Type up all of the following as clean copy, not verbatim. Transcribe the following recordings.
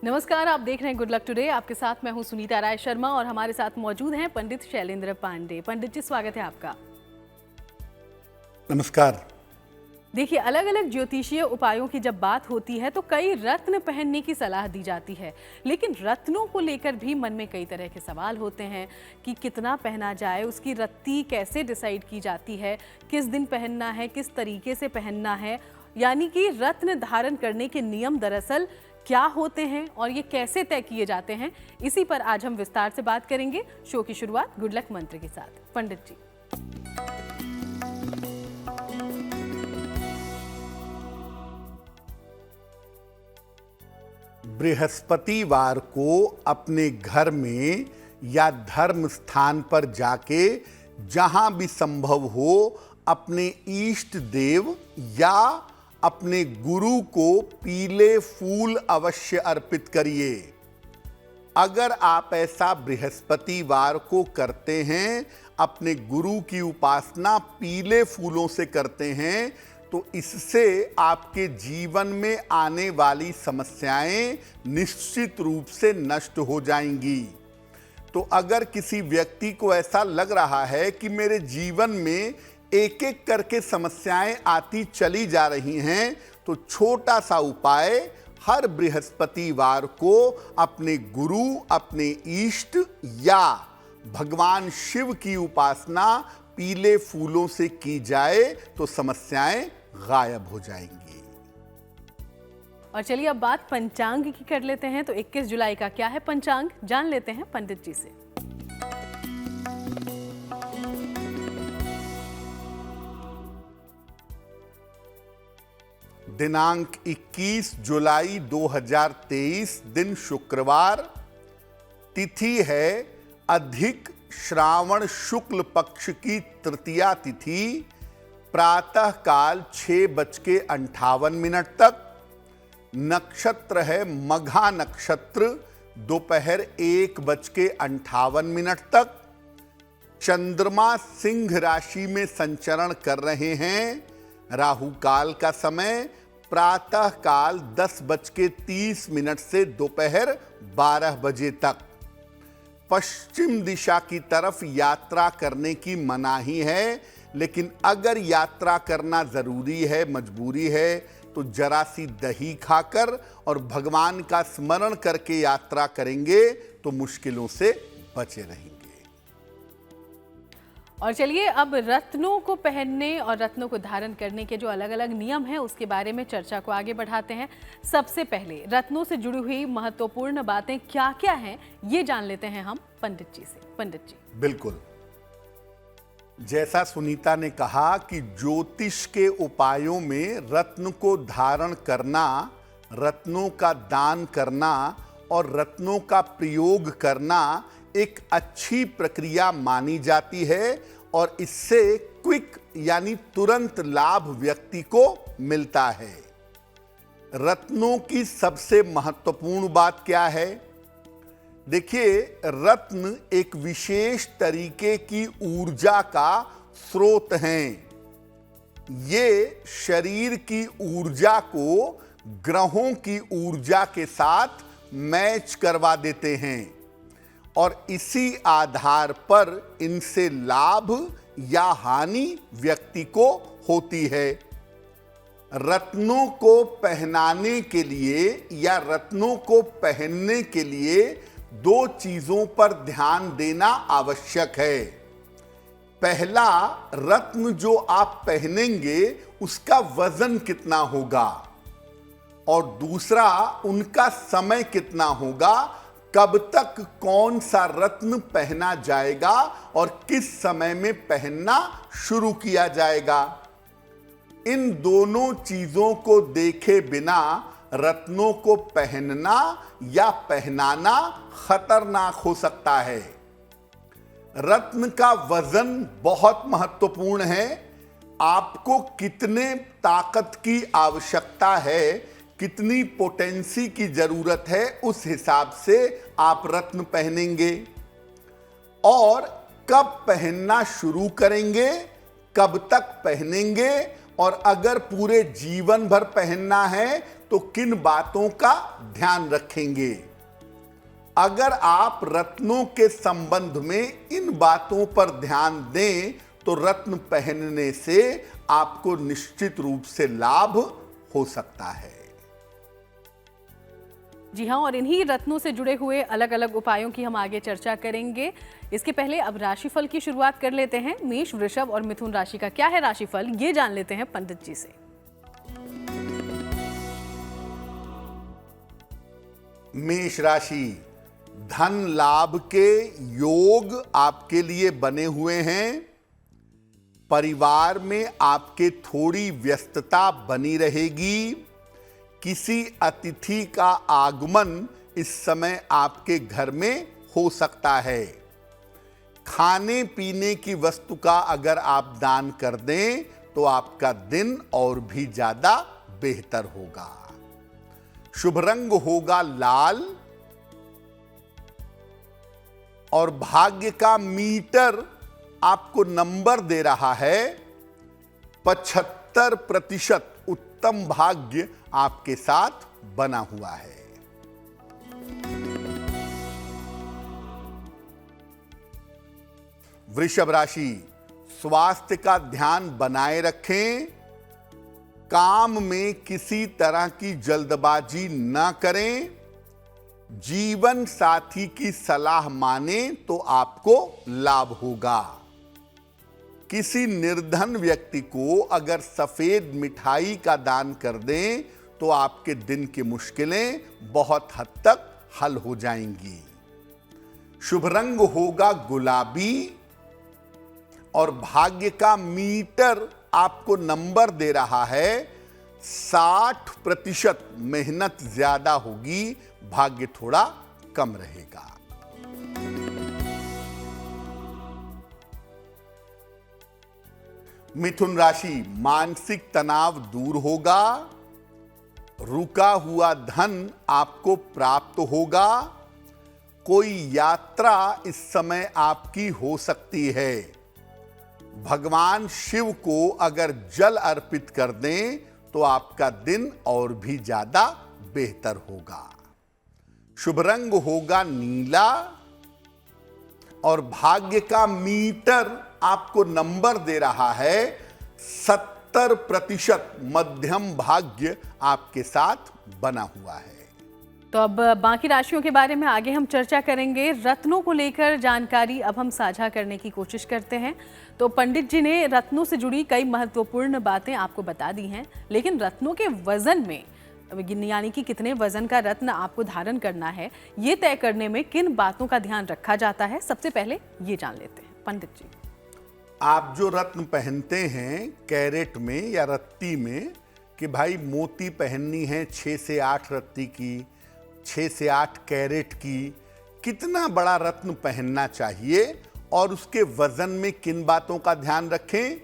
नमस्कार, आप देख रहे हैं गुड लक टुडे। आपके साथ मैं हूं सुनीता राय शर्मा और हमारे साथ मौजूद हैं पंडित शैलेंद्र पांडे। पंडित जी, स्वागत है आपका। नमस्कार। देखिए, अलग अलग ज्योतिषीय उपायों की जब बात होती है तो कई रत्न पहनने की सलाह दी जाती है, लेकिन रत्नों को लेकर भी मन में कई तरह के सवाल होते हैं कि कितना पहना जाए, उसकी रत्ती कैसे डिसाइड की जाती है, किस दिन पहनना है, किस तरीके से पहनना है, यानी कि रत्न धारण करने के नियम दरअसल क्या होते हैं और ये कैसे तय किए जाते हैं। इसी पर आज हम विस्तार से बात करेंगे। शो की शुरुआत गुड लक मंत्र के साथ। पंडित जी, बृहस्पतिवार को अपने घर में या धर्म स्थान पर जाके जहां भी संभव हो अपने इष्ट देव या अपने गुरु को पीले फूल अवश्य अर्पित करिए। अगर आप ऐसा बृहस्पतिवार को करते हैं, अपने गुरु की उपासना पीले फूलों से करते हैं, तो इससे आपके जीवन में आने वाली समस्याएं निश्चित रूप से नष्ट हो जाएंगी। तो अगर किसी व्यक्ति को ऐसा लग रहा है कि मेरे जीवन में एक एक करके समस्याएं आती चली जा रही हैं, तो छोटा सा उपाय, हर बृहस्पतिवार को अपने गुरु, अपने इष्ट या भगवान शिव की उपासना पीले फूलों से की जाए तो समस्याएं गायब हो जाएंगी। और चलिए अब बात पंचांग की कर लेते हैं। तो 21 जुलाई का क्या है पंचांग, जान लेते हैं पंडित जी से। दिनांक 21 जुलाई 2023, दिन शुक्रवार, तिथि है अधिक श्रावण शुक्ल पक्ष की तृतीया तिथि, प्रातः काल 6:58 तक। नक्षत्र है मघा नक्षत्र, दोपहर 1:58 तक। चंद्रमा सिंह राशि में संचरण कर रहे हैं। राहु काल का समय प्रातः काल 10:30 से दोपहर 12 बजे तक। पश्चिम दिशा की तरफ यात्रा करने की मनाही है, लेकिन अगर यात्रा करना जरूरी है, मजबूरी है, तो जरा सी दही खाकर और भगवान का स्मरण करके यात्रा करेंगे तो मुश्किलों से बचे रहेंगे। और चलिए अब रत्नों को पहनने और रत्नों को धारण करने के जो अलग अलग नियम हैं उसके बारे में चर्चा को आगे बढ़ाते हैं। सबसे पहले रत्नों से जुड़ी हुई महत्वपूर्ण बातें क्या क्या हैं, ये जान लेते हैं हम पंडित जी से। पंडित जी, बिल्कुल, जैसा सुनीता ने कहा कि ज्योतिष के उपायों में रत्न को धारण करना, रत्नों का दान करना और रत्नों का प्रयोग करना एक अच्छी प्रक्रिया मानी जाती है और इससे क्विक यानी तुरंत लाभ व्यक्ति को मिलता है। रत्नों की सबसे महत्वपूर्ण बात क्या है? देखिए, रत्न एक विशेष तरीके की ऊर्जा का स्रोत हैं। ये शरीर की ऊर्जा को ग्रहों की ऊर्जा के साथ मैच करवा देते हैं और इसी आधार पर इनसे लाभ या हानि व्यक्ति को होती है। रत्नों को पहनाने के लिए या रत्नों को पहनने के लिए दो चीजों पर ध्यान देना आवश्यक है। पहला, रत्न जो आप पहनेंगे उसका वजन कितना होगा, और दूसरा, उनका समय कितना होगा, कब तक कौन सा रत्न पहना जाएगा और किस समय में पहनना शुरू किया जाएगा। इन दोनों चीजों को देखे बिना रत्नों को पहनना या पहनाना खतरनाक हो सकता है। रत्न का वजन बहुत महत्वपूर्ण है। आपको कितने ताकत की आवश्यकता है, कितनी पोटेंसी की जरूरत है, उस हिसाब से आप रत्न पहनेंगे। और कब पहनना शुरू करेंगे, कब तक पहनेंगे, और अगर पूरे जीवन भर पहनना है तो किन बातों का ध्यान रखेंगे? अगर आप रत्नों के संबंध में इन बातों पर ध्यान दें तो रत्न पहनने से आपको निश्चित रूप से लाभ हो सकता है। जी हाँ, और इन्हीं रत्नों से जुड़े हुए अलग अलग उपायों की हम आगे चर्चा करेंगे। इसके पहले अब राशिफल की शुरुआत कर लेते हैं। मेष, वृषभ और मिथुन राशि का क्या है राशिफल, ये जान लेते हैं पंडित जी से। मेष राशि, धन लाभ के योग आपके लिए बने हुए हैं। परिवार में आपके थोड़ी व्यस्तता बनी रहेगी। किसी अतिथि का आगमन इस समय आपके घर में हो सकता है। खाने पीने की वस्तु का अगर आप दान कर दें तो आपका दिन और भी ज्यादा बेहतर होगा। शुभ रंग होगा लाल और भाग्य का मीटर आपको नंबर दे रहा है 75%। उत्तम भाग्य आपके साथ बना हुआ है। वृषभ राशि, स्वास्थ्य का ध्यान बनाए रखें। काम में किसी तरह की जल्दबाजी न करें। जीवन साथी की सलाह माने तो आपको लाभ होगा। किसी निर्धन व्यक्ति को अगर सफेद मिठाई का दान कर दें तो आपके दिन की मुश्किलें बहुत हद तक हल हो जाएंगी। शुभ रंग होगा गुलाबी और भाग्य का मीटर आपको नंबर दे रहा है 60%। मेहनत ज्यादा होगी, भाग्य थोड़ा कम रहेगा। मिथुन राशि, मानसिक तनाव दूर होगा। रुका हुआ धन आपको प्राप्त होगा। कोई यात्रा इस समय आपकी हो सकती है। भगवान शिव को अगर जल अर्पित कर दें तो आपका दिन और भी ज्यादा बेहतर होगा। शुभ रंग होगा नीला और भाग्य का मीटर आपको नंबर दे रहा है 70%। मध्यम भाग्य आपके साथ बना हुआ है। तो अब बाकी राशियों के बारे में आगे हम चर्चा करेंगे। रत्नों को लेकर जानकारी अब हम साझा करने की कोशिश करते हैं। तो पंडित जी ने रत्नों से जुड़ी कई महत्वपूर्ण बातें आपको बता दी हैं, लेकिन रत्नों के वजन में, यानी कि कितने वजन का रत्न आपको धारण करना है, ये तय करने में किन बातों का ध्यान रखा जाता है, सबसे पहले ये जान लेते हैं पंडित जी। आप जो रत्न पहनते हैं कैरेट में या रत्ती में, कि भाई मोती पहननी है 6 से 8 रत्ती की, 6 से 8 कैरेट की, कितना बड़ा रत्न पहनना चाहिए और उसके वजन में किन बातों का ध्यान रखें।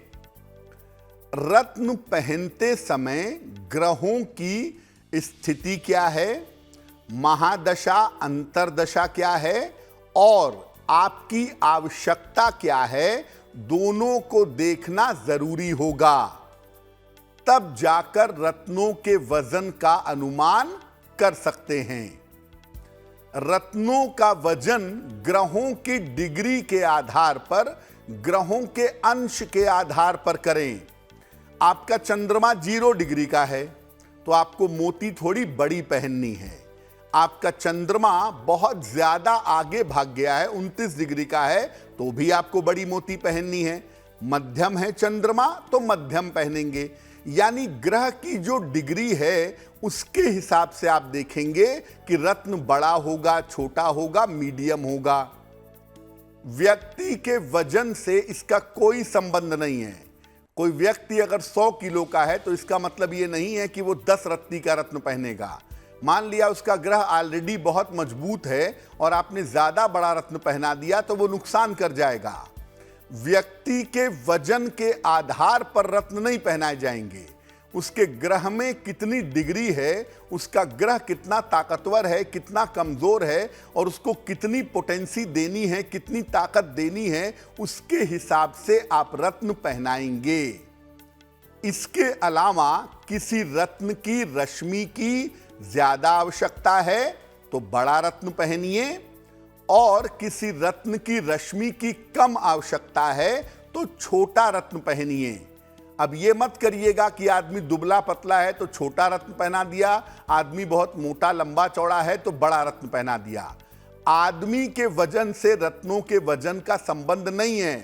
रत्न पहनते समय ग्रहों की स्थिति क्या है, महादशा अंतरदशा क्या है और आपकी आवश्यकता क्या है, दोनों को देखना जरूरी होगा। तब जाकर रत्नों के वजन का अनुमान कर सकते हैं। रत्नों का वजन ग्रहों की डिग्री के आधार पर, ग्रहों के अंश के आधार पर करें। आपका चंद्रमा 0 डिग्री का है तो आपको मोती थोड़ी बड़ी पहननी है। आपका चंद्रमा बहुत ज्यादा आगे भाग गया है, 29 डिग्री का है, तो भी आपको बड़ी मोती पहननी है। मध्यम है चंद्रमा तो मध्यम पहनेंगे। यानी ग्रह की जो डिग्री है उसके हिसाब से आप देखेंगे कि रत्न बड़ा होगा, छोटा होगा, मीडियम होगा। व्यक्ति के वजन से इसका कोई संबंध नहीं है। कोई व्यक्ति अगर 100 किलो का है तो इसका मतलब ये नहीं है कि वो 10 रत्ती का रत्न पहनेगा। मान लिया उसका ग्रह ऑलरेडी बहुत मजबूत है और आपने ज्यादा बड़ा रत्न पहना दिया तो वो नुकसान कर जाएगा। व्यक्ति के वजन के आधार पर रत्न नहीं पहनाए जाएंगे। उसके ग्रह में कितनी डिग्री है, उसका ग्रह कितना ताकतवर है, कितना कमजोर है और उसको कितनी पोटेंसी देनी है, कितनी ताकत देनी है, उसके हिसाब से आप रत्न पहनाएंगे। इसके अलावा किसी रत्न की रश्मि की ज्यादा आवश्यकता है तो बड़ा रत्न पहनिए, और किसी रत्न की रश्मि की कम आवश्यकता है तो छोटा रत्न पहनिए। अब ये मत करिएगा कि आदमी दुबला पतला है तो छोटा रत्न पहना दिया, आदमी बहुत मोटा लंबा चौड़ा है तो बड़ा रत्न पहना दिया। आदमी के वजन से रत्नों के वजन का संबंध नहीं है,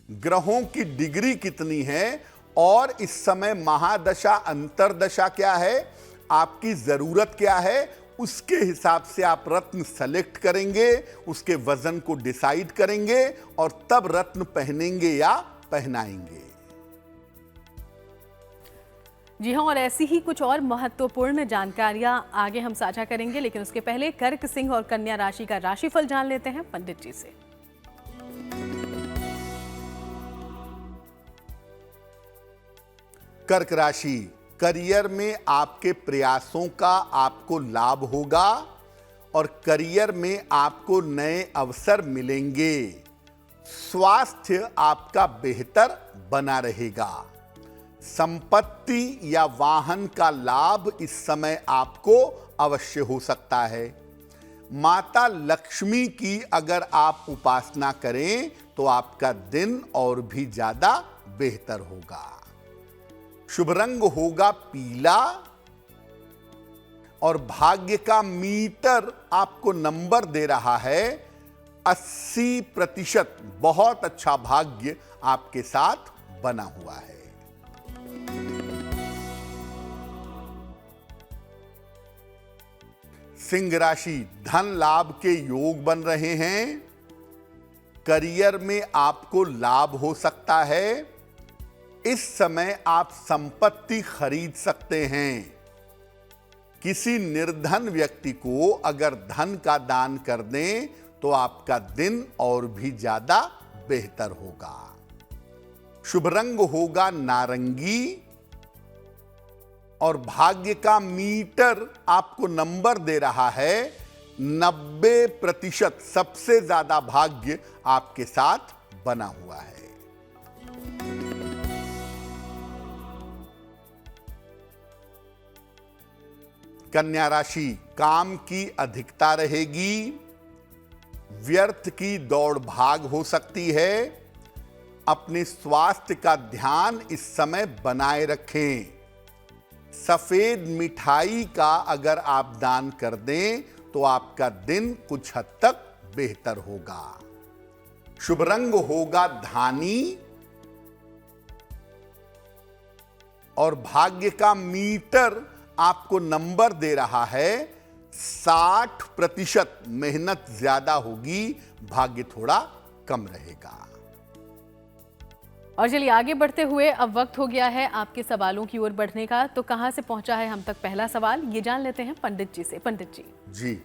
ग्रहों की डिग्री कितनी है और इस समय महादशा अंतरदशा क्या है, आपकी जरूरत क्या है, उसके हिसाब से आप रत्न सेलेक्ट करेंगे, उसके वजन को डिसाइड करेंगे और तब रत्न पहनेंगे या पहनाएंगे। जी हाँ, और ऐसी ही कुछ और महत्वपूर्ण जानकारियां आगे हम साझा करेंगे, लेकिन उसके पहले कर्क, सिंह और कन्या राशि का राशिफल जान लेते हैं पंडित जी से। कर्क राशि, करियर में आपके प्रयासों का आपको लाभ होगा और करियर में आपको नए अवसर मिलेंगे। स्वास्थ्य आपका बेहतर बना रहेगा। संपत्ति या वाहन का लाभ इस समय आपको अवश्य हो सकता है। माता लक्ष्मी की अगर आप उपासना करें तो आपका दिन और भी ज्यादा बेहतर होगा। शुभ रंग होगा पीला और भाग्य का मीटर आपको नंबर दे रहा है 80%। बहुत अच्छा भाग्य आपके साथ बना हुआ है। सिंह राशि, धन लाभ के योग बन रहे हैं। करियर में आपको लाभ हो सकता है। इस समय आप संपत्ति खरीद सकते हैं। किसी निर्धन व्यक्ति को अगर धन का दान कर दें तो आपका दिन और भी ज्यादा बेहतर होगा। शुभ रंग होगा नारंगी और भाग्य का मीटर आपको नंबर दे रहा है 90%। सबसे ज्यादा भाग्य आपके साथ बना हुआ है। कन्या राशि, काम की अधिकता रहेगी। व्यर्थ की दौड़ भाग हो सकती है। अपने स्वास्थ्य का ध्यान इस समय बनाए रखें। सफेद मिठाई का अगर आप दान कर दें तो आपका दिन कुछ हद तक बेहतर होगा। शुभ रंग होगा धानी और भाग्य का मीटर आपको नंबर दे रहा है 60%। मेहनत ज्यादा होगी, भाग्य थोड़ा कम रहेगा। और चलिए आगे बढ़ते हुए अब वक्त हो गया है आपके सवालों की ओर बढ़ने का। तो कहां से पहुंचा है हम तक पहला सवाल, ये जान लेते हैं पंडित जी से। पंडित जी जी,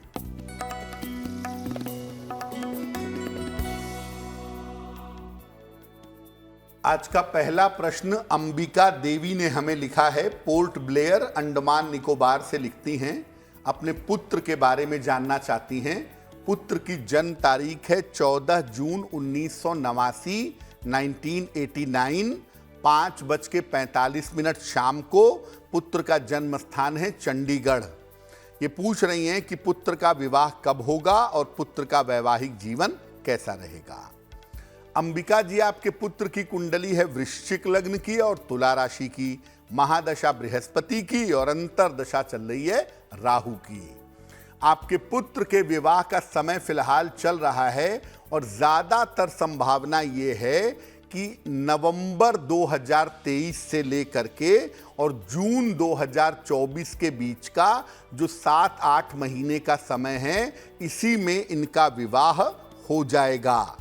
आज का पहला प्रश्न अंबिका देवी ने हमें लिखा है। पोर्ट ब्लेयर, अंडमान निकोबार से लिखती हैं। अपने पुत्र के बारे में जानना चाहती हैं। पुत्र की जन्म तारीख है 14 जून 1989, 1989, 5:45 शाम को। पुत्र का जन्म स्थान है चंडीगढ़। ये पूछ रही हैं कि पुत्र का विवाह कब होगा और पुत्र का वैवाहिक जीवन कैसा रहेगा। अंबिका जी, आपके पुत्र की कुंडली है वृश्चिक लग्न की और तुला राशि की। महादशा बृहस्पति की और अंतरदशा चल रही है राहु की। आपके पुत्र के विवाह का समय फिलहाल चल रहा है और ज्यादातर संभावना ये है कि नवंबर 2023 से लेकर के और जून 2024 के बीच का जो 7-8 महीने का समय है, इसी में इनका विवाह हो जाएगा।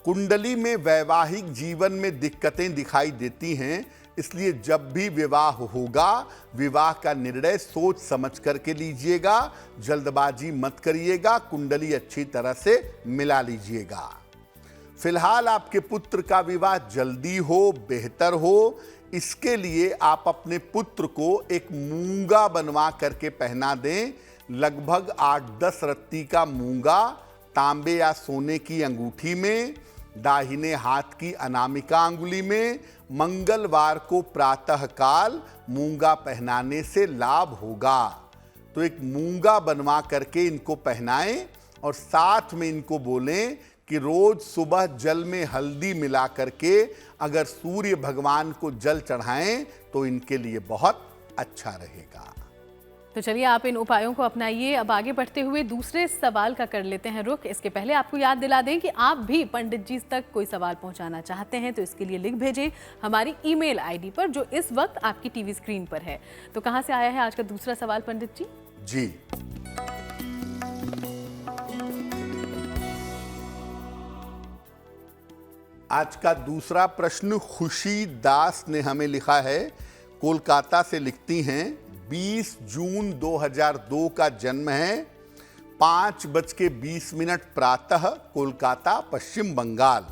कुंडली में वैवाहिक जीवन में दिक्कतें दिखाई देती हैं, इसलिए जब भी विवाह होगा, विवाह का निर्णय सोच समझ करके लीजिएगा। जल्दबाजी मत करिएगा। कुंडली अच्छी तरह से मिला लीजिएगा। फिलहाल आपके पुत्र का विवाह जल्दी हो, बेहतर हो, इसके लिए आप अपने पुत्र को एक मूंगा बनवा करके पहना दें। लगभग 8-10 रत्ती का मूंगा तांबे या सोने की अंगूठी में दाहिने हाथ की अनामिका अंगुली में, मंगलवार को प्रातः काल मूंगा पहनाने से लाभ होगा। तो एक मूंगा बनवा करके इनको पहनाएं और साथ में इनको बोलें कि रोज सुबह जल में हल्दी मिला करके अगर सूर्य भगवान को जल चढ़ाएं तो इनके लिए बहुत अच्छा रहेगा। तो चलिए आप इन उपायों को अपनाइए। अब आगे बढ़ते हुए दूसरे सवाल का कर लेते हैं रुख। इसके पहले आपको याद दिला दें कि आप भी पंडित जी तक कोई सवाल पहुंचाना चाहते हैं तो इसके लिए लिख भेजें हमारी ईमेल आईडी पर जो इस वक्त आपकी टीवी स्क्रीन पर है। तो कहां से आया है आज का दूसरा सवाल पंडित जी? जी, आज का दूसरा प्रश्न खुशी दास ने हमें लिखा है। कोलकाता से लिखती हैं, 20 जून 2002 का जन्म है, 5:20 प्रातः, कोलकाता, पश्चिम बंगाल।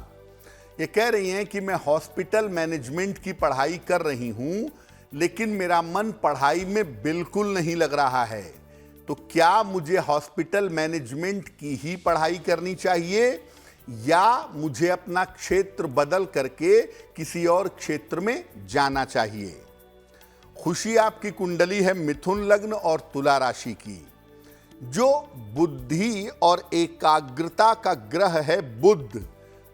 ये कह रही हैं कि मैं हॉस्पिटल मैनेजमेंट की पढ़ाई कर रही हूं, लेकिन मेरा मन पढ़ाई में बिल्कुल नहीं लग रहा है। तो क्या मुझे हॉस्पिटल मैनेजमेंट की ही पढ़ाई करनी चाहिए या मुझे अपना क्षेत्र बदल करके किसी और क्षेत्र में जाना चाहिए? खुशी, आपकी कुंडली है मिथुन लग्न और तुला राशि की। जो बुद्धि और एकाग्रता का ग्रह है बुध,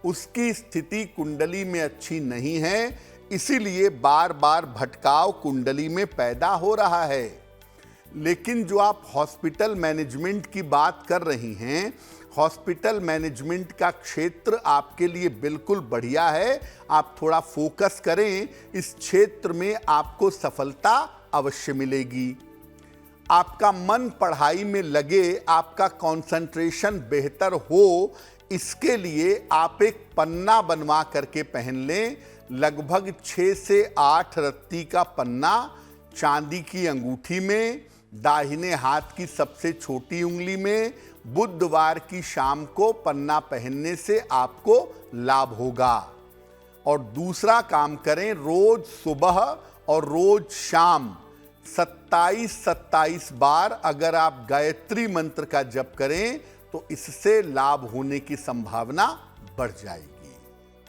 उसकी स्थिति कुंडली में अच्छी नहीं है, इसीलिए बार बार भटकाव कुंडली में पैदा हो रहा है। लेकिन जो आप हॉस्पिटल मैनेजमेंट की बात कर रही हैं, हॉस्पिटल मैनेजमेंट का क्षेत्र आपके लिए बिल्कुल बढ़िया है। आप थोड़ा फोकस करें, इस क्षेत्र में आपको सफलता अवश्य मिलेगी। आपका मन पढ़ाई में लगे, आपका कंसंट्रेशन बेहतर हो, इसके लिए आप एक पन्ना बनवा करके पहन लें। लगभग 6 से 8 रत्ती का पन्ना चांदी की अंगूठी में, दाहिने हाथ की सबसे छोटी उंगली में, बुधवार की शाम को पन्ना पहनने से आपको लाभ होगा। और दूसरा काम करें, रोज सुबह और रोज शाम 27 बार अगर आप गायत्री मंत्र का जप करें तो इससे लाभ होने की संभावना बढ़ जाएगी।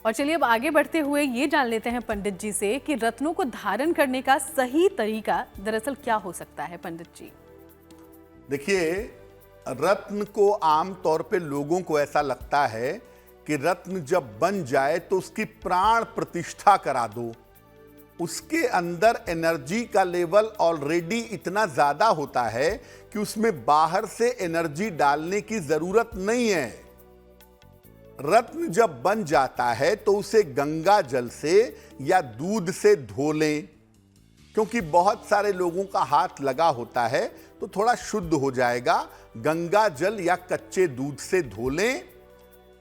और चलिए अब आगे बढ़ते हुए ये जान लेते हैं पंडित जी से कि रत्नों को धारण करने का सही तरीका दरअसल क्या हो सकता है पंडित जी? देखिए, रत्न को आमतौर पे लोगों को ऐसा लगता है कि रत्न जब बन जाए तो उसकी प्राण प्रतिष्ठा करा दो। उसके अंदर एनर्जी का लेवल ऑलरेडी इतना ज्यादा होता है कि उसमें बाहर से एनर्जी डालने की जरूरत नहीं है। रत्न जब बन जाता है तो उसे गंगा जल से या दूध से धो लें, क्योंकि बहुत सारे लोगों का हाथ लगा होता है तो थोड़ा शुद्ध हो जाएगा। गंगा जल या कच्चे दूध से धो लें।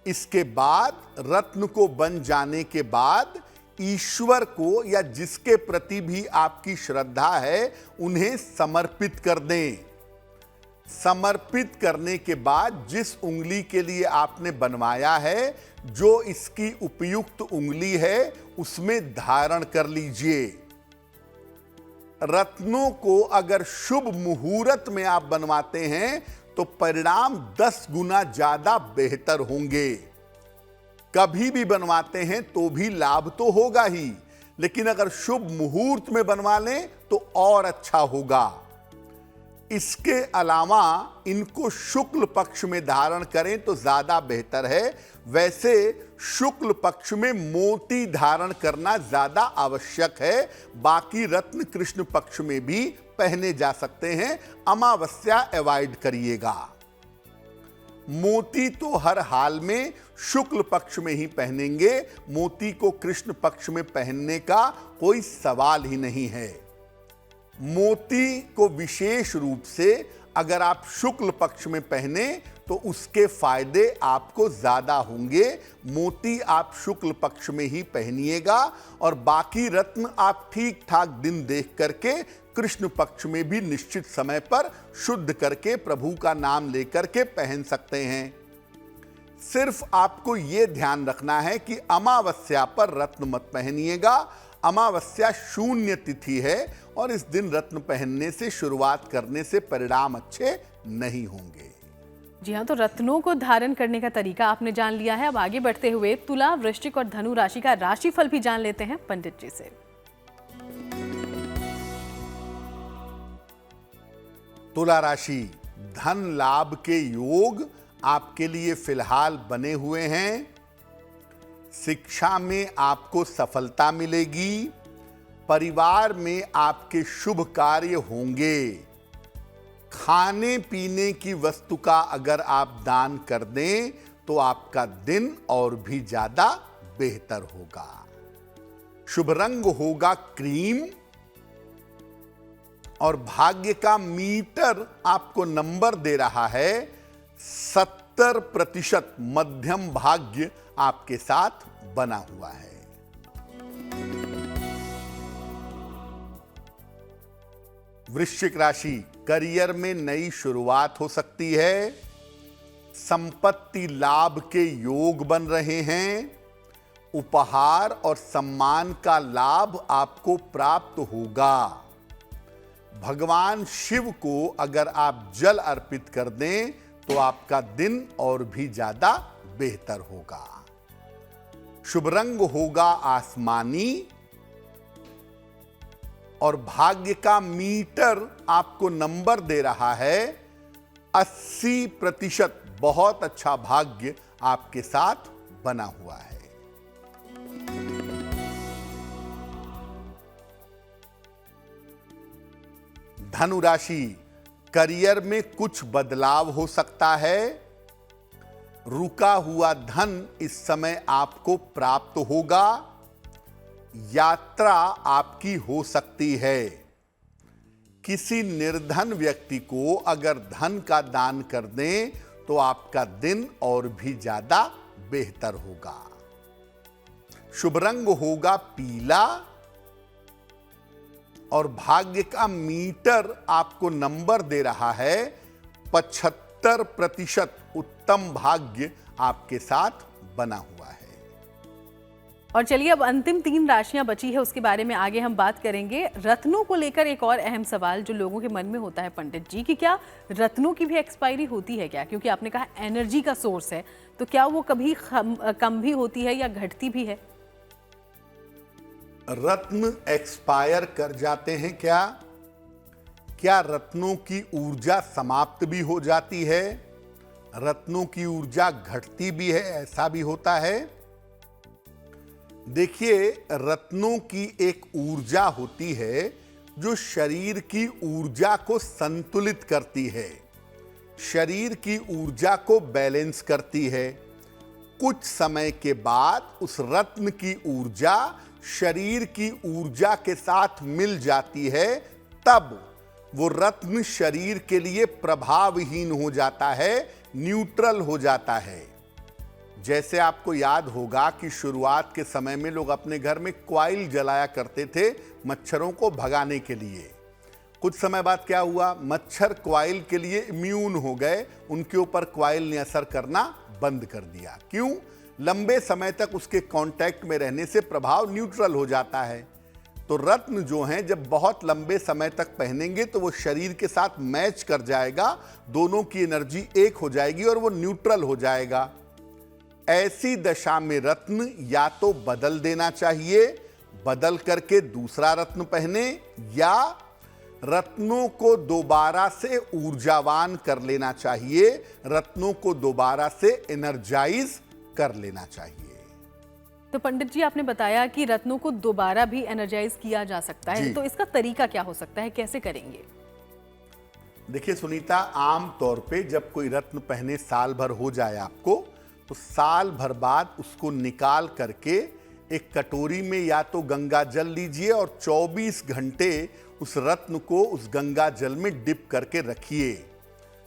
इसके बाद रत्न को बन जाने के बाद ईश्वर को या जिसके प्रति भी आपकी श्रद्धा है उन्हें समर्पित कर दें। समर्पित करने के बाद जिस उंगली के लिए आपने बनवाया है, जो इसकी उपयुक्त उंगली है, उसमें धारण कर लीजिए। रत्नों को अगर शुभ मुहूर्त में आप बनवाते हैं तो परिणाम 10 गुना ज्यादा बेहतर होंगे। कभी भी बनवाते हैं तो भी लाभ तो होगा ही, लेकिन अगर शुभ मुहूर्त में बनवा लें तो और अच्छा होगा। इसके अलावा इनको शुक्ल पक्ष में धारण करें तो ज्यादा बेहतर है। वैसे शुक्ल पक्ष में मोती धारण करना ज्यादा आवश्यक है। बाकी रत्न कृष्ण पक्ष में भी पहने जा सकते हैं। अमावस्या अवॉइड करिएगा। मोती तो हर हाल में शुक्ल पक्ष में ही पहनेंगे। मोती को कृष्ण पक्ष में पहनने का कोई सवाल ही नहीं है। मोती को विशेष रूप से अगर आप शुक्ल पक्ष में पहने तो उसके फायदे आपको ज्यादा होंगे। मोती आप शुक्ल पक्ष में ही पहनिएगा और बाकी रत्न आप ठीक ठाक दिन देख करके कृष्ण पक्ष में भी निश्चित समय पर शुद्ध करके प्रभु का नाम लेकर के पहन सकते हैं। सिर्फ आपको यह ध्यान रखना है कि अमावस्या पर रत्न मत पहनिएगा। अमावस्या शून्य तिथि है और इस दिन रत्न पहनने से, शुरुआत करने से परिणाम अच्छे नहीं होंगे। जी हाँ, तो रत्नों को धारण करने का तरीका आपने जान लिया है। अब आगे बढ़ते हुए तुला, वृश्चिक और धनु राशि का राशिफल भी जान लेते हैं पंडित जी से। तुला राशि, धन लाभ के योग आपके लिए फिलहाल बने हुए हैं। शिक्षा में आपको सफलता मिलेगी। परिवार में आपके शुभ कार्य होंगे। खाने पीने की वस्तु का अगर आप दान कर दें तो आपका दिन और भी ज्यादा बेहतर होगा। शुभ रंग होगा क्रीम और भाग्य का मीटर आपको नंबर दे रहा है 70% मध्यम भाग्य आपके साथ बना हुआ है। वृश्चिक राशि, करियर में नई शुरुआत हो सकती है। संपत्ति लाभ के योग बन रहे हैं। उपहार और सम्मान का लाभ आपको प्राप्त होगा। भगवान शिव को अगर आप जल अर्पित कर दें तो आपका दिन और भी ज्यादा बेहतर होगा। शुभ रंग होगा आसमानी और भाग्य का मीटर आपको नंबर दे रहा है 80%। बहुत अच्छा भाग्य आपके साथ बना हुआ है। धनु राशि, करियर में कुछ बदलाव हो सकता है। रुका हुआ धन इस समय आपको प्राप्त होगा। यात्रा आपकी हो सकती है। किसी निर्धन व्यक्ति को अगर धन का दान कर दें तो आपका दिन और भी ज्यादा बेहतर होगा। शुभ रंग होगा पीला और भाग्य का मीटर आपको नंबर दे रहा है 75%। उत्तम भाग्य आपके साथ बना हुआ है। और चलिए अब अंतिम 3 राशियां बची है, उसके बारे में आगे हम बात करेंगे। रत्नों को लेकर एक और अहम सवाल जो लोगों के मन में होता है पंडित जी, कि क्या रत्नों की भी एक्सपायरी होती है क्या? क्योंकि आपने कहा एनर्जी का सोर्स है, तो क्या वो कभी कम भी होती है या घटती भी है? रत्न एक्सपायर कर जाते हैं क्या? क्या रत्नों की ऊर्जा समाप्त भी हो जाती है? रत्नों की ऊर्जा घटती भी है, ऐसा भी होता है? देखिए, रत्नों की एक ऊर्जा होती है जो शरीर की ऊर्जा को संतुलित करती है, शरीर की ऊर्जा को बैलेंस करती है। कुछ समय के बाद उस रत्न की ऊर्जा शरीर की ऊर्जा के साथ मिल जाती है, तब वो रत्न शरीर के लिए प्रभावहीन हो जाता है, न्यूट्रल हो जाता है। जैसे आपको याद होगा कि शुरुआत के समय में लोग अपने घर में कॉइल जलाया करते थे मच्छरों को भगाने के लिए। कुछ समय बाद क्या हुआ? मच्छर कॉइल के लिए इम्यून हो गए, उनके ऊपर कॉइल ने असर करना बंद कर दिया। क्यों? लंबे समय तक उसके कांटेक्ट में रहने से प्रभाव न्यूट्रल हो जाता है। तो रत्न जो हैं जब बहुत लंबे समय तक पहनेंगे तो वो शरीर के साथ मैच कर जाएगा, दोनों की एनर्जी एक हो जाएगी और वो न्यूट्रल हो जाएगा। ऐसी दशा में रत्न या तो बदल देना चाहिए, बदल करके दूसरा रत्न पहने, या रत्नों को दोबारा से ऊर्जावान कर लेना चाहिए, रत्नों को दोबारा से एनर्जाइज कर लेना चाहिए। तो पंडित जी, आपने बताया कि रत्नों को दोबारा भी एनर्जाइज किया जा सकता है, तो इसका तरीका क्या हो सकता है, कैसे करेंगे? देखिए सुनीता, आम तौर पे जब कोई रत्न पहने साल भर हो जाए आपको, तो साल भर बाद उसको निकाल करके एक कटोरी में या तो गंगा जल लीजिए और 24 घंटे उस रत्न को उस गंगा जल में डिप करके रखिए।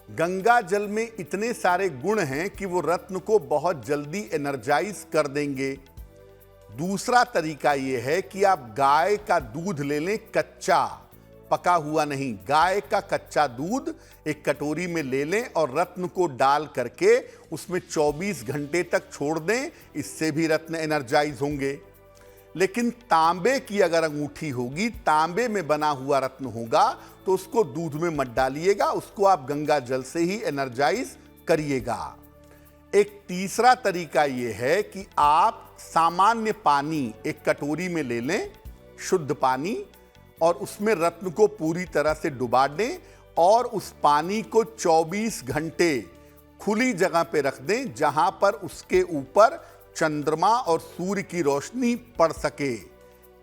गंगा जल में इतने सारे गुण हैं कि वो रत्न को बहुत जल्दी एनर्जाइज कर देंगे। दूसरा तरीका ये है कि आप गाय का दूध ले लें, कच्चा, पका हुआ नहीं, गाय का कच्चा दूध एक कटोरी में ले लें और रत्न को डाल करके उसमें 24 घंटे तक छोड़ दें, इससे भी रत्न एनर्जाइज होंगे। लेकिन तांबे की अगर अंगूठी होगी, तांबे में बना हुआ रत्न होगा, तो उसको दूध में मत डालिएगा, उसको आप गंगा जल से ही एनर्जाइज करिएगा। एक तीसरा तरीका यह है कि आप सामान्य पानी एक कटोरी में ले लें, शुद्ध पानी, और उसमें रत्न को पूरी तरह से डुबा दें और उस पानी को 24 घंटे खुली जगह पे रख दें जहां पर उसके ऊपर चंद्रमा और सूर्य की रोशनी पड़ सके।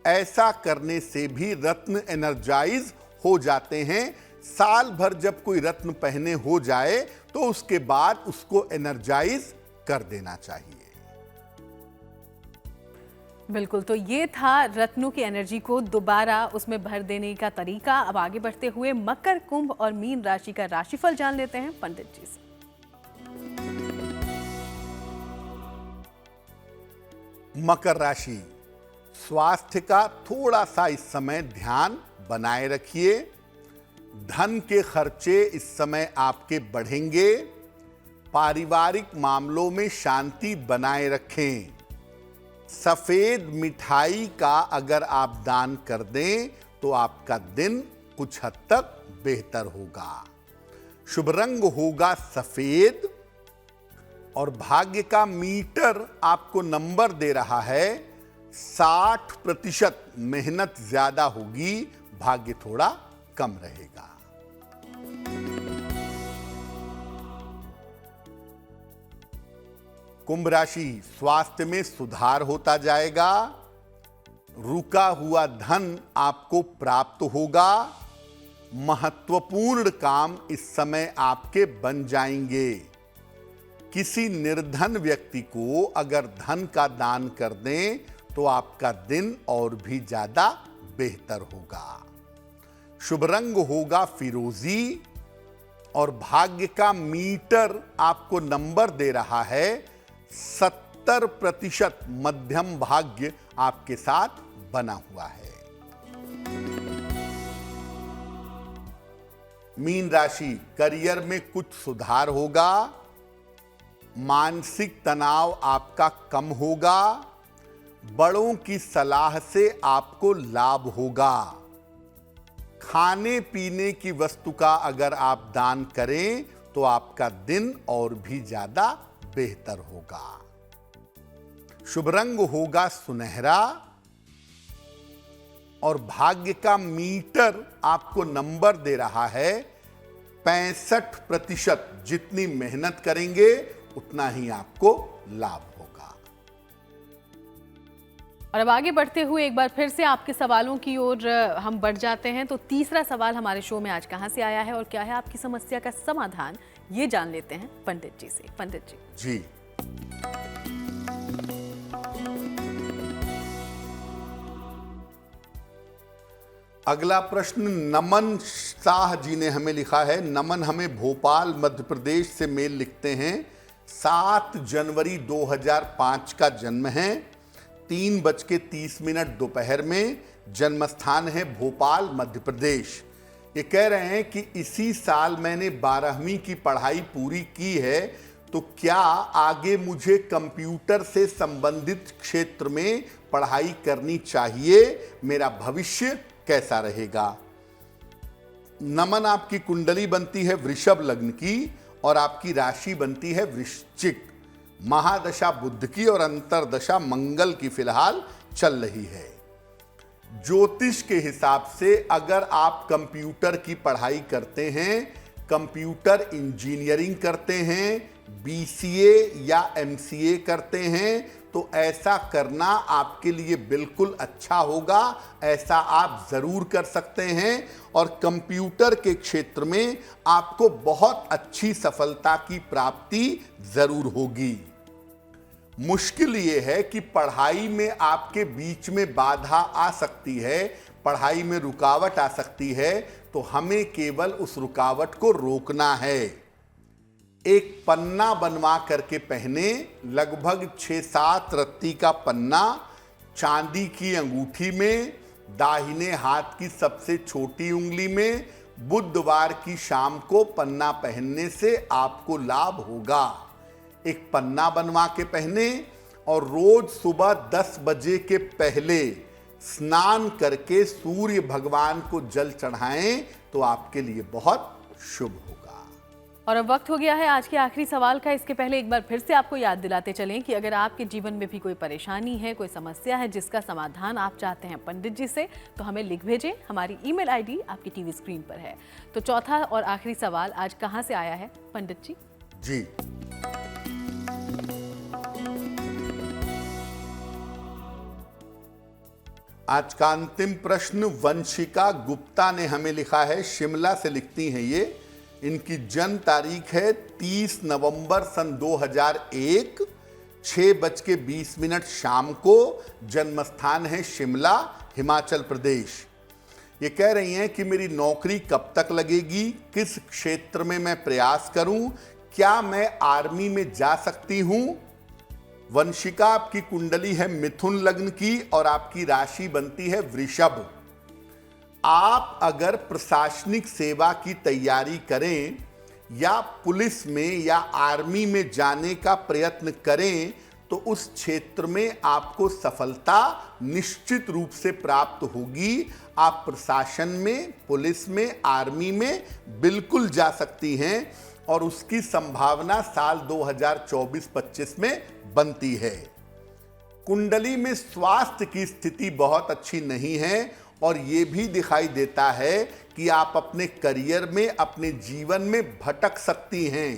ऐसा करने से भी रत्न एनर्जाइज हो जाते हैं। साल भर जब कोई रत्न पहने हो जाए तो उसके बाद उसको एनर्जाइज कर देना चाहिए। बिल्कुल, तो ये था रत्नों की एनर्जी को दोबारा उसमें भर देने का तरीका। अब आगे बढ़ते हुए मकर, कुंभ और मीन राशि का राशिफल जान लेते हैं पंडित जी से। मकर राशि, स्वास्थ्य का थोड़ा सा इस समय ध्यान बनाए रखिए। धन के खर्चे इस समय आपके बढ़ेंगे। पारिवारिक मामलों में शांति बनाए रखें। सफेद मिठाई का अगर आप दान कर दें तो आपका दिन कुछ हद तक बेहतर होगा। शुभ रंग होगा सफेद और भाग्य का मीटर आपको नंबर दे रहा है 60%। मेहनत ज्यादा होगी, भाग्य थोड़ा कम रहेगा। कुंभ राशि, स्वास्थ्य में सुधार होता जाएगा। रुका हुआ धन आपको प्राप्त होगा। महत्वपूर्ण काम इस समय आपके बन जाएंगे। किसी निर्धन व्यक्ति को अगर धन का दान कर दें तो आपका दिन और भी ज्यादा बेहतर होगा। शुभ रंग होगा फिरोजी और भाग्य का मीटर आपको नंबर दे रहा है 70%। मध्यम भाग्य आपके साथ बना हुआ है। मीन राशि, करियर में कुछ सुधार होगा। मानसिक तनाव आपका कम होगा। बड़ों की सलाह से आपको लाभ होगा। खाने पीने की वस्तु का अगर आप दान करें तो आपका दिन और भी ज्यादा बेहतर होगा। शुभ रंग होगा सुनहरा और भाग्य का मीटर आपको नंबर दे रहा है 65%। जितनी मेहनत करेंगे उतना ही आपको लाभ होगा। और अब आगे बढ़ते हुए एक बार फिर से आपके सवालों की ओर हम बढ़ जाते हैं। तो तीसरा सवाल हमारे शो में आज कहां से आया है और क्या है आपकी समस्या का समाधान, ये जान लेते हैं पंडित जी से। पंडित जी। अगला प्रश्न नमन शाह जी ने हमें लिखा है। नमन हमें भोपाल मध्य प्रदेश से मेल लिखते हैं। 7 जनवरी 2005 का जन्म है। 3:30 दोपहर में। जन्म स्थान है भोपाल मध्य प्रदेश। ये कह रहे हैं कि इसी साल मैंने 12वीं की पढ़ाई पूरी की है, तो क्या आगे मुझे कंप्यूटर से संबंधित क्षेत्र में पढ़ाई करनी चाहिए? मेरा भविष्य कैसा रहेगा? नमन, आपकी कुंडली बनती है वृषभ लग्न की और आपकी राशि बनती है वृश्चिक। महादशा बुध की और अंतरदशा मंगल की फिलहाल चल रही है। ज्योतिष के हिसाब से अगर आप कंप्यूटर की पढ़ाई करते हैं, कंप्यूटर इंजीनियरिंग करते हैं, BCA या MCA करते हैं, तो ऐसा करना आपके लिए बिल्कुल अच्छा होगा। ऐसा आप जरूर कर सकते हैं और कंप्यूटर के क्षेत्र में आपको बहुत अच्छी सफलता की प्राप्ति जरूर होगी। मुश्किल ये है कि पढ़ाई में आपके बीच में बाधा आ सकती है, पढ़ाई में रुकावट आ सकती है, तो हमें केवल उस रुकावट को रोकना है। एक पन्ना बनवा करके पहने, लगभग 6-7 रत्ती का पन्ना, चांदी की अंगूठी में, दाहिने हाथ की सबसे छोटी उंगली में। बुधवार की शाम को पन्ना पहनने से आपको लाभ होगा। एक पन्ना बनवा के पहने और रोज सुबह 10 बजे के पहले स्नान करके सूर्य भगवान को जल चढ़ाएं तो आपके लिए बहुत शुभ होगा। और अब वक्त हो गया है आज के आखिरी सवाल का। इसके पहले एक बार फिर से आपको याद दिलाते चलें कि अगर आपके जीवन में भी कोई परेशानी है, कोई समस्या है जिसका समाधान आप चाहते हैं पंडित जी से, तो हमें लिख भेजें। हमारी ईमेल आईडी आपकी टीवी स्क्रीन पर है। तो चौथा और आखिरी सवाल आज कहाँ से आया है पंडित जी? जी, आज का अंतिम प्रश्न वंशिका गुप्ता ने हमें लिखा है। शिमला से लिखती हैं ये। इनकी जन्म तारीख है 30 नवंबर सन 2001, 6:20 शाम को। जन्म स्थान है शिमला, हिमाचल प्रदेश। ये कह रही हैं कि मेरी नौकरी कब तक लगेगी, किस क्षेत्र में मैं प्रयास करूं, क्या मैं आर्मी में जा सकती हूं। वंशिका, आपकी कुंडली है मिथुन लग्न की और आपकी राशि बनती है वृषभ। आप अगर प्रशासनिक सेवा की तैयारी करें या पुलिस में या आर्मी में जाने का प्रयत्न करें तो उस क्षेत्र में आपको सफलता निश्चित रूप से प्राप्त होगी। आप प्रशासन में, पुलिस में, आर्मी में बिल्कुल जा सकती हैं और उसकी संभावना साल 2024-25 में बनती है। कुंडली में स्वास्थ्य की स्थिति बहुत अच्छी नहीं है और ये भी दिखाई देता है कि आप अपने करियर में, अपने जीवन में भटक सकती हैं।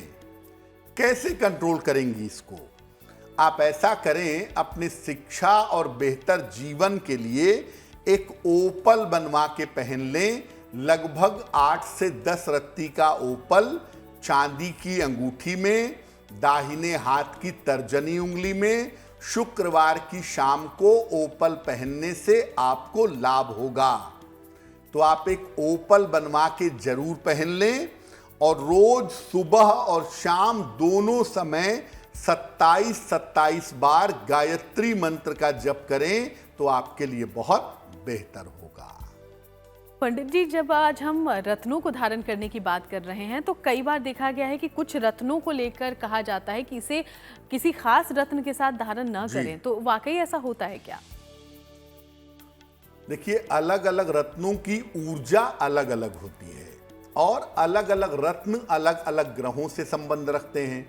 कैसे कंट्रोल करेंगी इसको? आप ऐसा करें, अपने शिक्षा और बेहतर जीवन के लिए एक ओपल बनवा के पहन लें। लगभग 8 से 10 रत्ती का ओपल चांदी की अंगूठी में, दाहिने हाथ की तर्जनी उंगली में। शुक्रवार की शाम को ओपल पहनने से आपको लाभ होगा। तो आप एक ओपल बनवा के जरूर पहन लें और रोज सुबह और शाम दोनों समय 27-27 बार गायत्री मंत्र का जप करें तो आपके लिए बहुत बेहतर होगा। पंडित जी, जब आज हम रत्नों को धारण करने की बात कर रहे हैं तो कई बार देखा गया है कि कुछ रत्नों को लेकर कहा जाता है कि इसे किसी खास रत्न के साथ धारण न करें, तो वाकई ऐसा होता है क्या? देखिए, अलग अलग रत्नों की ऊर्जा अलग अलग होती है और अलग अलग रत्न अलग अलग ग्रहों से संबंध रखते हैं।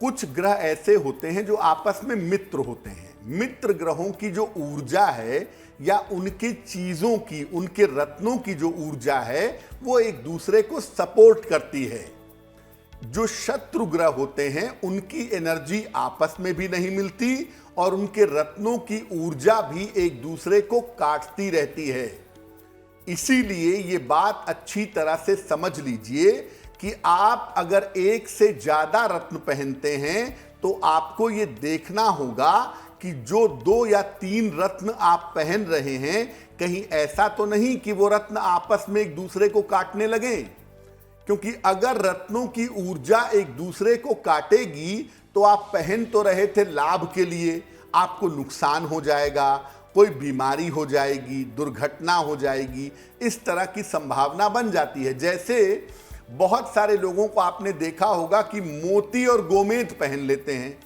कुछ ग्रह ऐसे होते हैं जो आपस में मित्र होते हैं। मित्र ग्रहों की जो ऊर्जा है या उनकी चीजों की, उनके रत्नों की जो ऊर्जा है वो एक दूसरे को सपोर्ट करती है। जो शत्रु ग्रह होते हैं उनकी एनर्जी आपस में भी नहीं मिलती और उनके रत्नों की ऊर्जा भी एक दूसरे को काटती रहती है। इसीलिए ये बात अच्छी तरह से समझ लीजिए कि आप अगर एक से ज्यादा रत्न पहनते हैं तो आपको ये देखना होगा कि जो 2 या 3 रत्न आप पहन रहे हैं, कहीं ऐसा तो नहीं कि वो रत्न आपस में एक दूसरे को काटने लगे। क्योंकि अगर रत्नों की ऊर्जा एक दूसरे को काटेगी तो आप पहन तो रहे थे लाभ के लिए, आपको नुकसान हो जाएगा, कोई बीमारी हो जाएगी, दुर्घटना हो जाएगी, इस तरह की संभावना बन जाती है। जैसे बहुत सारे लोगों को आपने देखा होगा कि मोती और गोमेद पहन लेते हैं।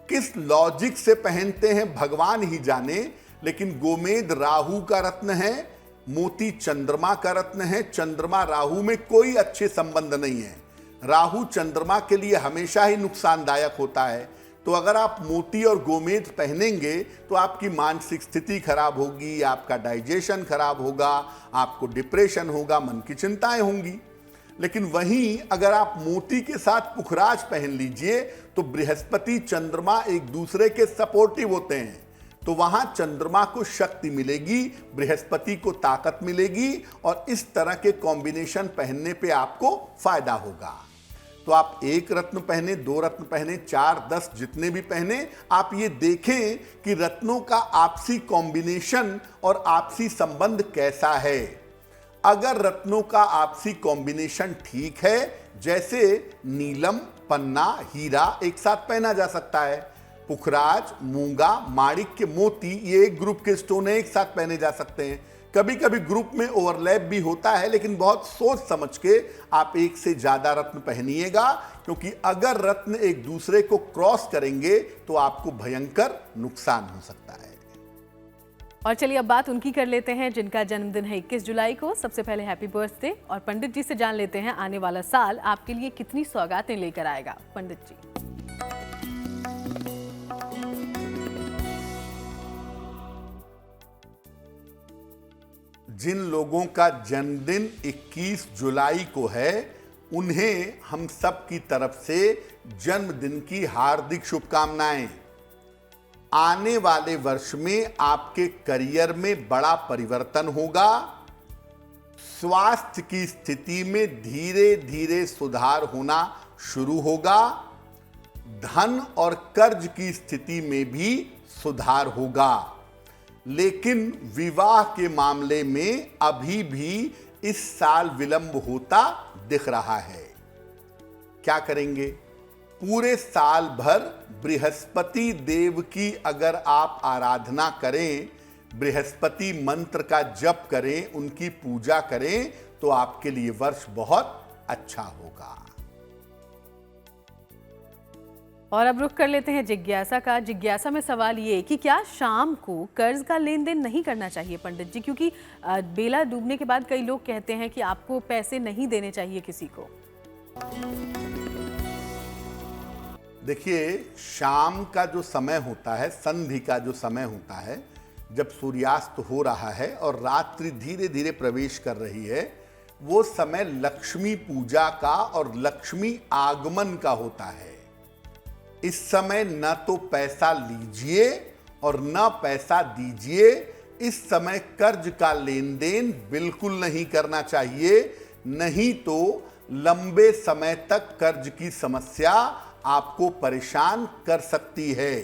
किस लॉजिक से पहनते हैं भगवान ही जाने, लेकिन गोमेद राहु का रत्न है, मोती चंद्रमा का रत्न है। चंद्रमा राहु में कोई अच्छे संबंध नहीं है। राहु चंद्रमा के लिए हमेशा ही नुकसानदायक होता है। तो अगर आप मोती और गोमेद पहनेंगे तो आपकी मानसिक स्थिति खराब होगी, आपका डाइजेशन खराब होगा, आपको डिप्रेशन होगा, मन की चिंताएं होंगी। लेकिन वहीं अगर आप मोती के साथ पुखराज पहन लीजिए तो बृहस्पति चंद्रमा एक दूसरे के सपोर्टिव होते हैं, तो वहां चंद्रमा को शक्ति मिलेगी, बृहस्पति को ताकत मिलेगी और इस तरह के कॉम्बिनेशन पहनने पे आपको फायदा होगा। तो आप 1 रत्न पहने, 2 रत्न पहने, 4, 10 जितने भी पहने, आप ये देखें कि रत्नों का आपसी कॉम्बिनेशन और आपसी संबंध कैसा है। अगर रत्नों का आपसी कॉम्बिनेशन ठीक है, जैसे नीलम, पन्ना, हीरा एक साथ पहना जा सकता है, पुखराज, मूंगा, माणिक्य, मोती, ये एक ग्रुप के स्टोन है, एक साथ पहने जा सकते हैं। कभी कभी ग्रुप में ओवरलैप भी होता है, लेकिन बहुत सोच समझ के आप 1 से ज्यादा रत्न पहनिएगा, क्योंकि अगर रत्न एक दूसरे को क्रॉस करेंगे तो आपको भयंकर नुकसान हो सकता है। और चलिए अब बात उनकी कर लेते हैं जिनका जन्मदिन है 21 जुलाई को। सबसे पहले हैप्पी बर्थडे। और पंडित जी से जान लेते हैं आने वाला साल आपके लिए कितनी सौगातें लेकर आएगा। पंडित जी। जिन लोगों का जन्मदिन 21 जुलाई को है उन्हें हम सब की तरफ से जन्मदिन की हार्दिक शुभकामनाएं। आने वाले वर्ष में आपके करियर में बड़ा परिवर्तन होगा। स्वास्थ्य की स्थिति में धीरे धीरे सुधार होना शुरू होगा। धन और कर्ज की स्थिति में भी सुधार होगा। लेकिन विवाह के मामले में अभी भी इस साल विलंब होता दिख रहा है। क्या करेंगे? पूरे साल भर बृहस्पति देव की अगर आप आराधना करें, बृहस्पति मंत्र का जप करें, उनकी पूजा करें तो आपके लिए वर्ष बहुत अच्छा होगा। और अब रुख कर लेते हैं जिज्ञासा का। जिज्ञासा में सवाल ये कि क्या शाम को कर्ज का लेन देन नहीं करना चाहिए पंडित जी? क्योंकि बेला डूबने के बाद कई लोग कहते हैं कि आपको पैसे नहीं देने चाहिए किसी को। देखिए, शाम का जो समय होता है, संधि का जो समय होता है, जब सूर्यास्त हो रहा है और रात्रि धीरे धीरे प्रवेश कर रही है, वो समय लक्ष्मी पूजा का और लक्ष्मी आगमन का होता है। इस समय न तो पैसा लीजिए और न पैसा दीजिए। इस समय कर्ज का लेन देन बिल्कुल नहीं करना चाहिए, नहीं तो लंबे समय तक कर्ज की समस्या आपको परेशान कर सकती है।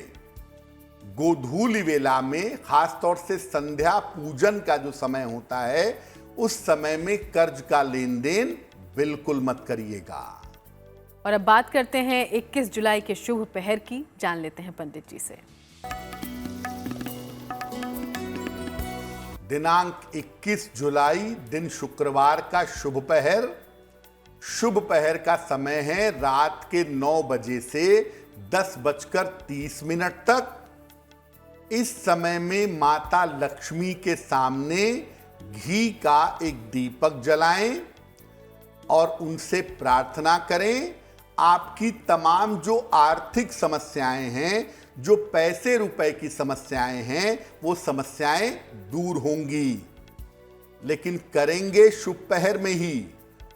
गोधूली वेला में, खासतौर से संध्या पूजन का जो समय होता है, उस समय में कर्ज का लेन देन बिल्कुल मत करिएगा। और अब बात करते हैं 21 जुलाई के शुभ पहर की। जान लेते हैं पंडित जी से। दिनांक 21 जुलाई दिन शुक्रवार का शुभ पहर। शुभ पहर का समय है रात के 9 बजे से 10:30 तक। इस समय में माता लक्ष्मी के सामने घी का एक दीपक जलाएं और उनसे प्रार्थना करें। आपकी तमाम जो आर्थिक समस्याएं हैं, जो पैसे रुपए की समस्याएं हैं, वो समस्याएं दूर होंगी। लेकिन करेंगे शुभ पहर में ही,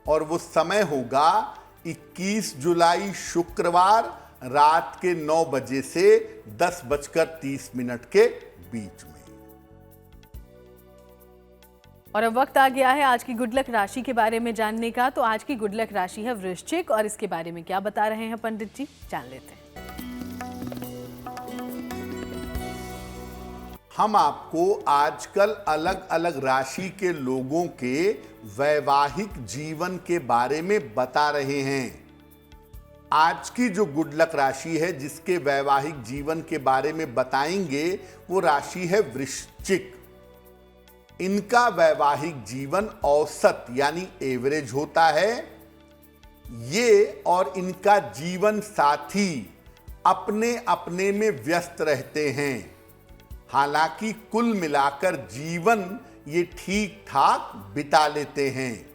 और वो समय होगा 21 जुलाई शुक्रवार रात के 9 बजे से 10:30 के बीच में। और अब वक्त आ गया है आज की गुड लक राशि के बारे में जानने का। तो आज की गुड लक राशि है वृश्चिक, और इसके बारे में क्या बता रहे हैं पंडित जी, जान लेते हैं। हम आपको आजकल अलग अलग राशि के लोगों के वैवाहिक जीवन के बारे में बता रहे हैं। आज की जो गुड लक राशि है, जिसके वैवाहिक जीवन के बारे में बताएंगे, वो राशि है वृश्चिक। इनका वैवाहिक जीवन औसत यानी एवरेज होता है। ये और इनका जीवन साथी अपने अपने में व्यस्त रहते हैं। हालांकि कुल मिलाकर जीवन ये ठीक ठाक बिता लेते हैं।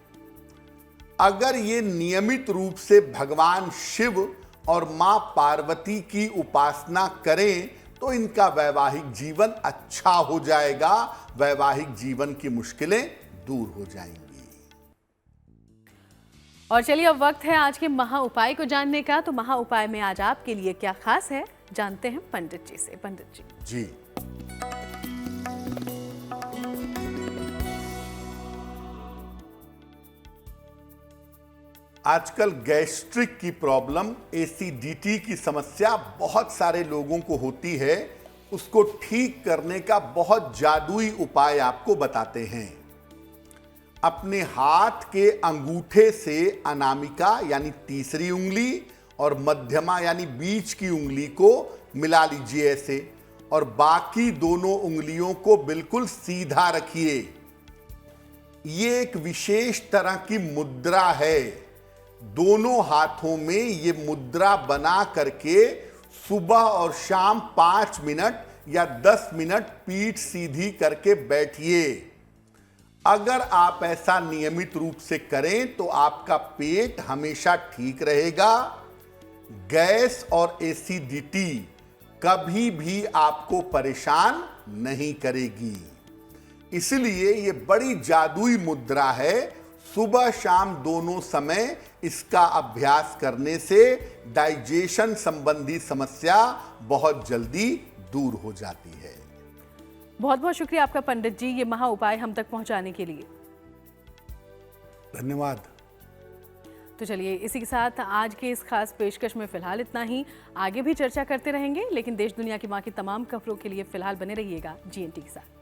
अगर ये नियमित रूप से भगवान शिव और मां पार्वती की उपासना करें तो इनका वैवाहिक जीवन अच्छा हो जाएगा। वैवाहिक जीवन की मुश्किलें दूर हो जाएंगी। और चलिए अब वक्त है आज के महा उपाय को जानने का। तो महा उपाय में आज आपके लिए क्या खास है, जानते हैं पंडित जी से। पंडित जी। आजकल गैस्ट्रिक की प्रॉब्लम, एसिडिटी की समस्या बहुत सारे लोगों को होती है। उसको ठीक करने का बहुत जादुई उपाय आपको बताते हैं। अपने हाथ के अंगूठे से अनामिका यानी तीसरी उंगली और मध्यमा यानी बीच की उंगली को मिला लीजिए ऐसे, और बाकी दोनों उंगलियों को बिल्कुल सीधा रखिए। ये एक विशेष तरह की मुद्रा है। दोनों हाथों में ये मुद्रा बना करके सुबह और शाम 5 मिनट या 10 मिनट पीठ सीधी करके बैठिए। अगर आप ऐसा नियमित रूप से करें तो आपका पेट हमेशा ठीक रहेगा। गैस और एसिडिटी कभी भी आपको परेशान नहीं करेगी। इसलिए ये बड़ी जादुई मुद्रा है। सुबह शाम दोनों समय इसका अभ्यास करने से डाइजेशन संबंधी समस्या बहुत जल्दी दूर हो जाती है। बहुत बहुत शुक्रिया आपका पंडित जी, ये महा उपाय हम तक पहुंचाने के लिए। धन्यवाद। तो चलिए, इसी के साथ आज के इस खास पेशकश में फिलहाल इतना ही। आगे भी चर्चा करते रहेंगे, लेकिन देश दुनिया की मां की तमाम खबरों के लिए फिलहाल बने रहिएगा GNT के साथ।